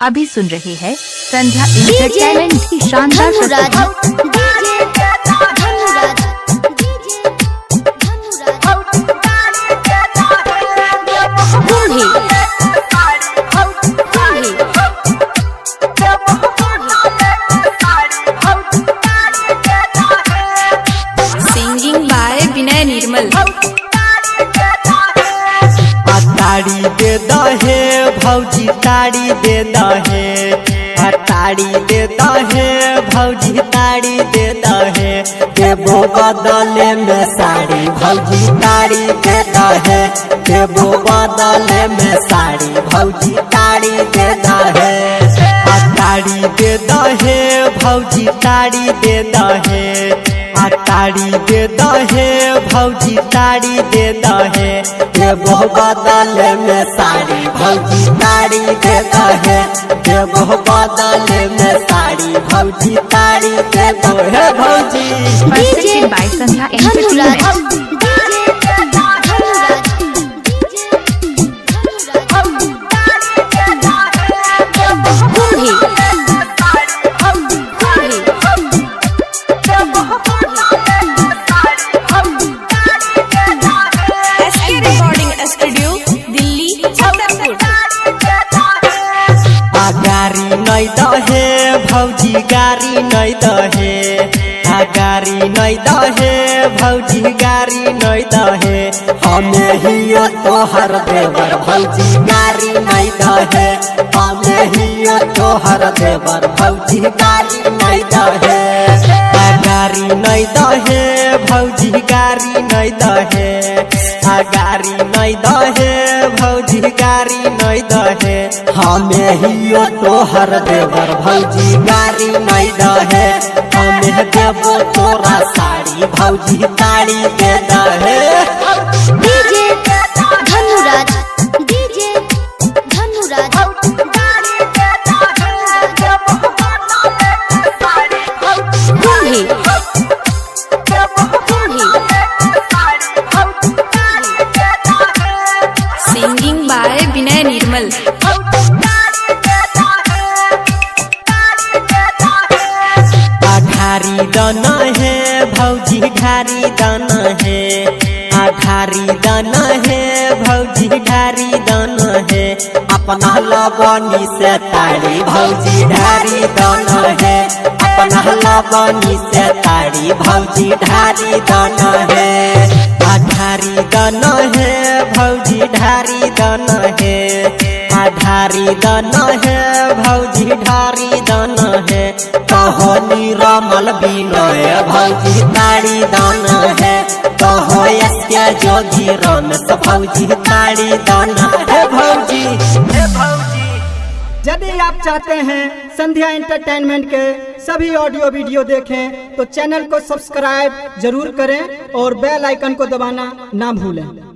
अभी सुन रहे हैं संध्या एंटरटेनमेंट की शानदार सिंगिंग बाय विनय निर्मल। ताड़ी दे दहे भौजी ताड़ी दे दहे, ताड़ी दे दहे भौजी ताड़ी दे दहे, देबो बदले में साड़ी भौजी ताड़ी दे दहे, देबो बदले में साड़ी भौजी ताड़ी दे दहे, ताड़ी दे दहे भौजी ताड़ी दे दहे, ताड़ी दे दहे भौजी ताड़ी दे दहे, देबो बदले में साड़ी भौजी ताड़ी दे दहे, देबो बदले में साड़ी भौजी ताड़ी दे दहे भौजी। presented by Sandhya entertainment. गारी नहीं दहे भौजी गारी नहीं दहे, गारी नहीं दहे भौजी गारी नहीं दहे, हमें ही तोहर देवर भौजी गारी नहीं दहे, हमें ही तोहर देवर भौजी गारी नहीं दहे, गारी नहीं दहे भौजी गारी नहीं दहे, गारी नहीं दहे भौजी गारी नहीं दहे, हमें ही तोहर देवर भौजी गारी नहीं दहे, हमें देवो तोरा साड़ी भौजी ताड़ी दे दहे। DJ Dhanuraj, DJ Dhanuraj, singing by Vinay Nirmal. ढारी दाना है भौजी ढारी दाना है, ढारी दाना है भौजी ढारी दाना है, अपना लवनी से ताड़ी भौजी ढारी दाना है, अपना लवनी से ताड़ी भौजी ढारी दाना है, ढारी दाना है भौजी ढारी दाना है, ढारी दाना है भौजी ढारी दाना है, कहो निरमल विनय भौजी ताड़ी दाना है, कहो यस्य जोगी रमेश भौजी ताड़ी दाना है भौजी। यदि आप चाहते हैं संध्या एंटरटेनमेंट के सभी ऑडियो वीडियो देखें तो चैनल को सब्सक्राइब जरूर करें और बेल आइकन को दबाना ना भूलें।